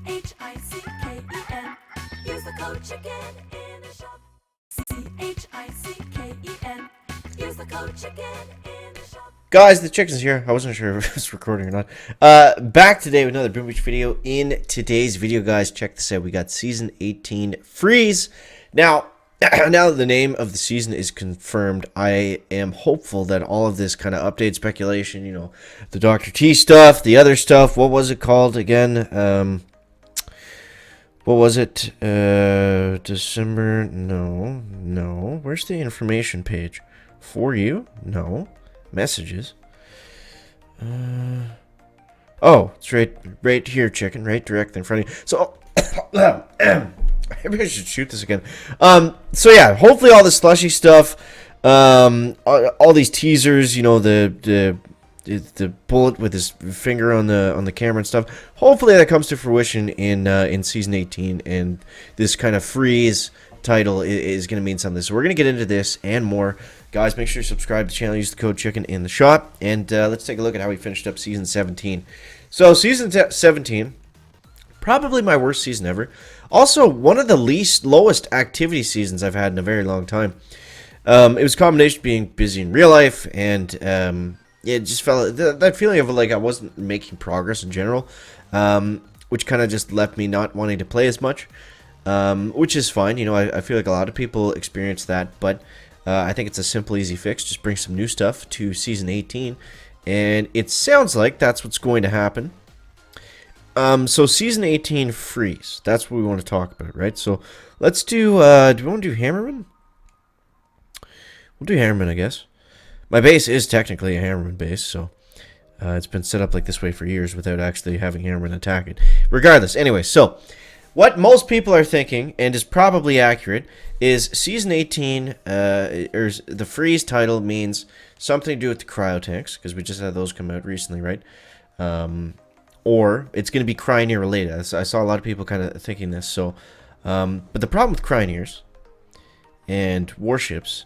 CHICKEN. Use the code CHICKEN in the shop. CHICKEN. Use the code CHICKEN in the shop. Guys, the Chicken's here. I wasn't sure if it was recording or not. Back today with another Boom Beach video. In today's video, guys, check this out. We got Season 18 Freeze. Now that the name of the season is confirmed, I am hopeful that all of this kind of update speculation, you know, the Dr. T stuff, the other stuff, what was it called again? What was it? December? No. Where's the information page? For you? No. Messages. Oh, it's right here, chicken. Right directly in front of you. So, maybe I should shoot this again. So yeah, hopefully all the slushy stuff, all these teasers, you know, the bullet with his finger on the camera and stuff. Hopefully that comes to fruition in season 18, and this kind of freeze title is going to mean something. So we're going to get into this and more. Guys, make sure you subscribe to the channel, use the code CHICKEN in the shop, and let's take a look at how we finished up season 17. So season 17, probably my worst season ever. Also, one of the lowest activity seasons I've had in a very long time. It was a combination of being busy in real life, and it just felt that feeling of like I wasn't making progress in general, which kind of just left me not wanting to play as much, which is fine. You know, I feel like a lot of people experience that, but I think it's a simple, easy fix. Just bring some new stuff to Season 18, and it sounds like that's what's going to happen. So Season 18 Freeze. That's what we want to talk about, right? So let's do we want to do Hammerman? We'll do Hammerman, I guess. My base is technically a Hammerman base, so it's been set up like this way for years without actually having Hammerman attack it. Regardless, anyway, so what most people are thinking, and is probably accurate, is Season 18, or the Freeze title means something to do with the cryo tanks, because we just had those come out recently, right? Or it's going to be Cryoneer related. I saw a lot of people kind of thinking this. So, but the problem with Cryoneers and Warships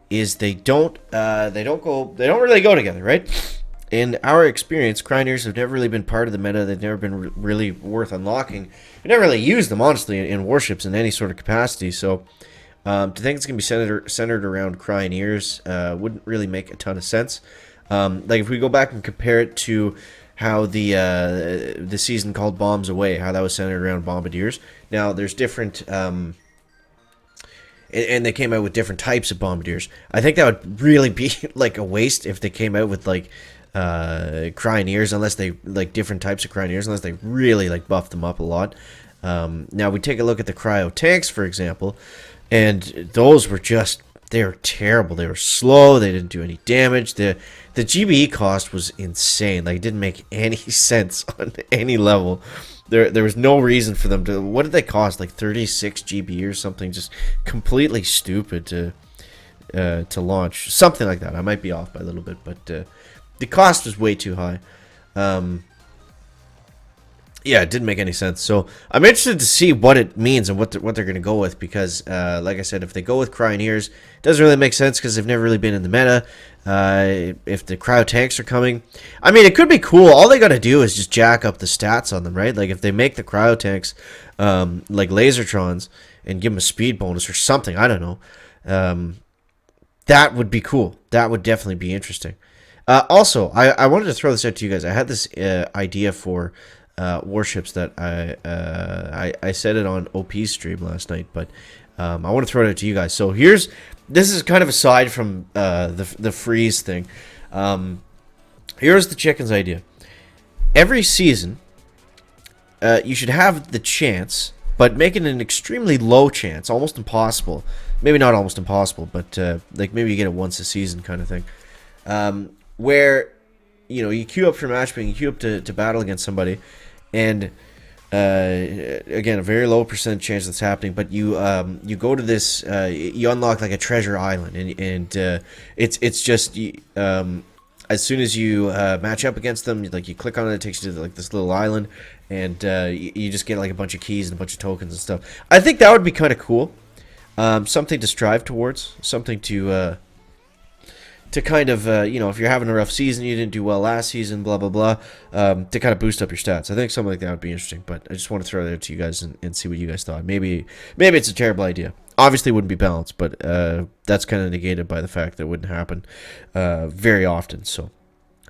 is they don't really go together, right? In our experience, Cryoneers have never really been part of the meta. They've never been really worth unlocking. We never really used them, honestly, in Warships in any sort of capacity. So, to think it's going to be centered around Cryoneers wouldn't really make a ton of sense. Like if we go back and compare it to how the season called Bombs Away, how that was centered around bombardiers. Now there's different, and they came out with different types of bombardiers. I think that would really be like a waste if they came out with like Cryoneers, unless they like different types of Cryoneers, unless they really like buff them up a lot. Now we take a look at the cryo tanks, for example, and those were just, they were terrible. They were slow. They didn't do any damage. The GBE cost was insane. Like, it didn't make any sense on any level. There was no reason for them to. What did they cost? Like 36 GB or something? Just completely stupid to launch. Something like that. I might be off by a little bit, but the cost was way too high. Yeah, it didn't make any sense. So I'm interested to see what it means and what they're going to go with, because, like I said, if they go with Cryoneers, it doesn't really make sense because they've never really been in the meta. If the cryo tanks are coming, I mean, it could be cool. All they got to do is just jack up the stats on them, right? Like if they make the cryo tanks like Lasertrons and give them a speed bonus or something, I don't know. That would be cool. That would definitely be interesting. Also, I wanted to throw this out to you guys. I had this idea for Warships that I said it on OP's stream last night, but I want to throw it out to you guys. So this is kind of aside from the freeze thing. Here's the Chicken's idea. Every season, you should have the chance, but make it an extremely low chance, almost impossible. Maybe not almost impossible, but like maybe you get it once a season kind of thing, where you know you queue up for matchmaking, you queue up to battle against somebody. And again, a very low percent chance that's happening, but you go to this, you unlock like a treasure island, and it's just as soon as you match up against them, like you click on it, it takes you to like this little island, and you just get like a bunch of keys and a bunch of tokens and stuff. I think that would be kind of cool, something to strive towards, something to to kind of, if you're having a rough season, you didn't do well last season, blah, blah, blah, to kind of boost up your stats. I think something like that would be interesting, but I just want to throw that out to you guys and see what you guys thought. Maybe it's a terrible idea. Obviously, it wouldn't be balanced, but that's kind of negated by the fact that it wouldn't happen very often. So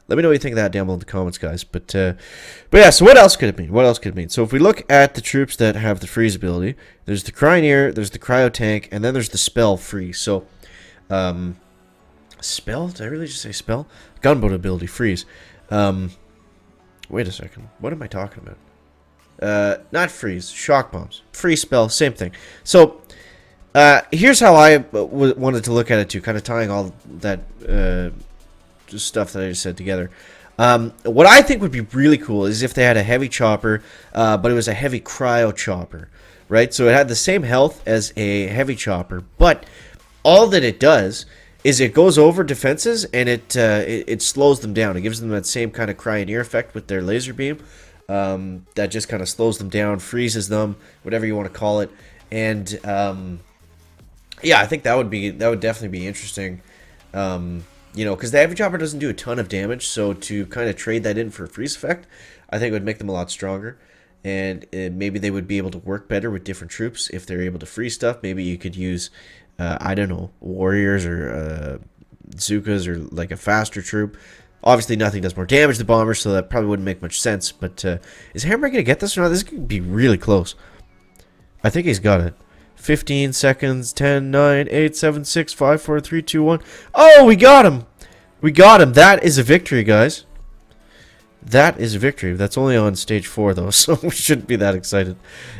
let me know what you think of that down below in the comments, guys. But yeah, so what else could it mean? What else could it mean? So if we look at the troops that have the freeze ability, there's the Cryoneer, there's the Cryo Tank, and then there's the Spell freeze. So, spell? Did I really just say spell? Gunboat ability, freeze. Wait a second. What am I talking about? Not freeze. Shock bombs. Freeze spell. Same thing. So, here's how I wanted to look at it too, kind of tying all that stuff that I just said together. What I think would be really cool is if they had a heavy chopper, but it was a heavy cryo chopper, right? So it had the same health as a heavy chopper, but all that it does is it goes over defenses and it slows them down. It gives them that same kind of Cryoneer effect with their laser beam that just kind of slows them down, freezes them, whatever you want to call it. And yeah, I think that would definitely be interesting. Because the heavy chopper doesn't do a ton of damage, so to kind of trade that in for a freeze effect, I think it would make them a lot stronger. And maybe they would be able to work better with different troops if they're able to freeze stuff. Maybe you could use, I don't know, warriors or Zukas or like a faster troop. Obviously, nothing does more damage to bombers, so that probably wouldn't make much sense. But is Hammer going to get this or not? This could be really close. I think he's got it. 15 seconds, 10, 9, 8, 7, 6, 5, 4, 3, 2, 1. Oh, we got him! We got him. That is a victory, guys. That is a victory. That's only on stage 4, though, so we shouldn't be that excited.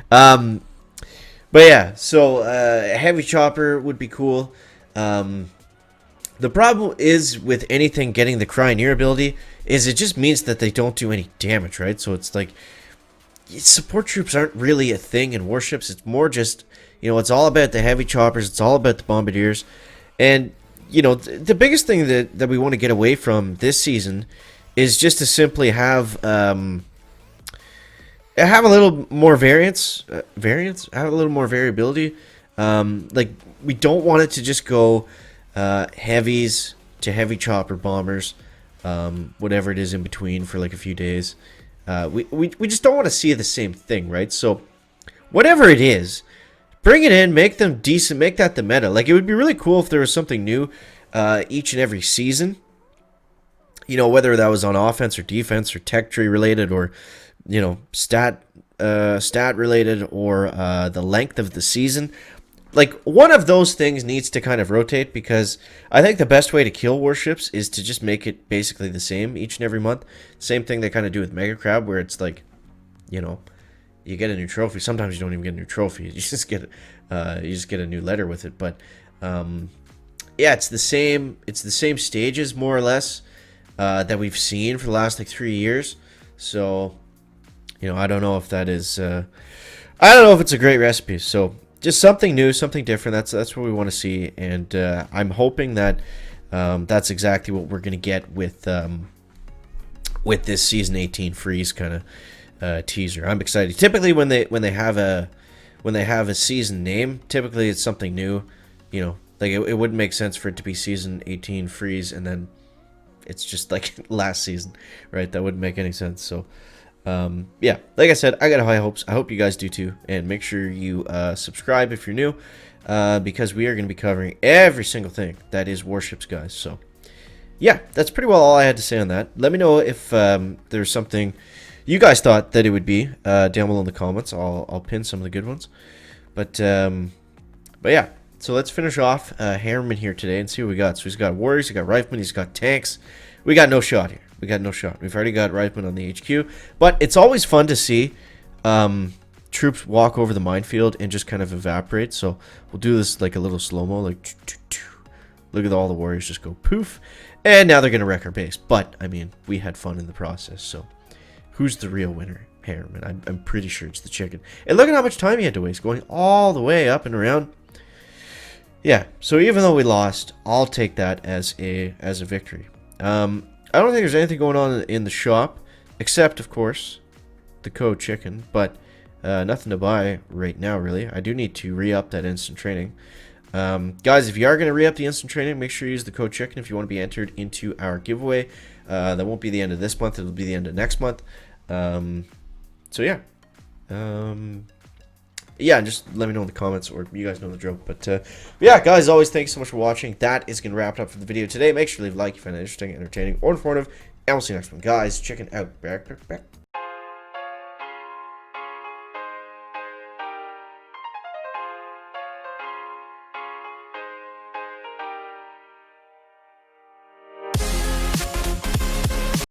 But yeah, so a heavy chopper would be cool. The problem is with anything getting the Cryoneer ability is it just means that they don't do any damage, right? So it's like support troops aren't really a thing in warships. It's more just, it's all about the heavy choppers. It's all about the bombardiers. And, the biggest thing that we want to get away from this season is just to simply have a little more variance. Have a little more variability. Like, we don't want it to just go heavies to heavy chopper bombers, whatever it is in between for like a few days. We just don't want to see the same thing, right? So, whatever it is, bring it in, make them decent, make that the meta. Like, it would be really cool if there was something new each and every season. Whether that was on offense or defense or tech tree related or, stat related or the length of the season. Like, one of those things needs to kind of rotate because I think the best way to kill warships is to just make it basically the same each and every month. Same thing they kind of do with Mega Crab where it's like, you get a new trophy. Sometimes you don't even get a new trophy. You just get a new letter with it. But yeah, it's the same stages more or less that we've seen for the last like 3 years. So, I don't know if that is I don't know if it's a great recipe. So, just something new, something different. That's what we want to see, and I'm hoping that that's exactly what we're gonna get with this season 18 freeze kind of teaser. I'm excited. Typically, when they have a season name, typically it's something new. Like it wouldn't make sense for it to be season 18 freeze and then it's just like last season, right? That wouldn't make any sense. So. Yeah, like I said, I got high hopes. I hope you guys do too, and make sure you subscribe if you're new, because we are going to be covering every single thing that is Warships, guys. So yeah, that's pretty well all I had to say on that. Let me know if there's something you guys thought that it would be down below in the comments. I'll pin some of the good ones, but yeah, so let's finish off Harriman here today and see what we got. So he's got warriors, he's got riflemen, he's got tanks. We got no shot here. We got no shot. We've already got Rifleman on the HQ. But it's always fun to see troops walk over the minefield and just kind of evaporate. So we'll do this like a little slow-mo. Like, look at all the warriors just go poof. And now they're going to wreck our base. But, I mean, we had fun in the process. So who's the real winner? Harriman. I'm pretty sure it's the chicken. And look at how much time he had to waste going all the way up and around. Yeah, so even though we lost, I'll take that as a victory. I don't think there's anything going on in the shop, except, of course, the code chicken, but nothing to buy right now, really. I do need to re-up that instant training. Guys, if you are going to re-up the instant training, make sure you use the code chicken if you want to be entered into our giveaway. That won't be the end of this month. It'll be the end of next month. So yeah. Yeah, just let me know in the comments, or you guys know the drill. But yeah, guys, always thanks so much for watching. That is going to wrap it up for the video today. Make sure to leave a like if you find it interesting, entertaining, or informative. And we'll see you next one. Guys, chicken out. Back.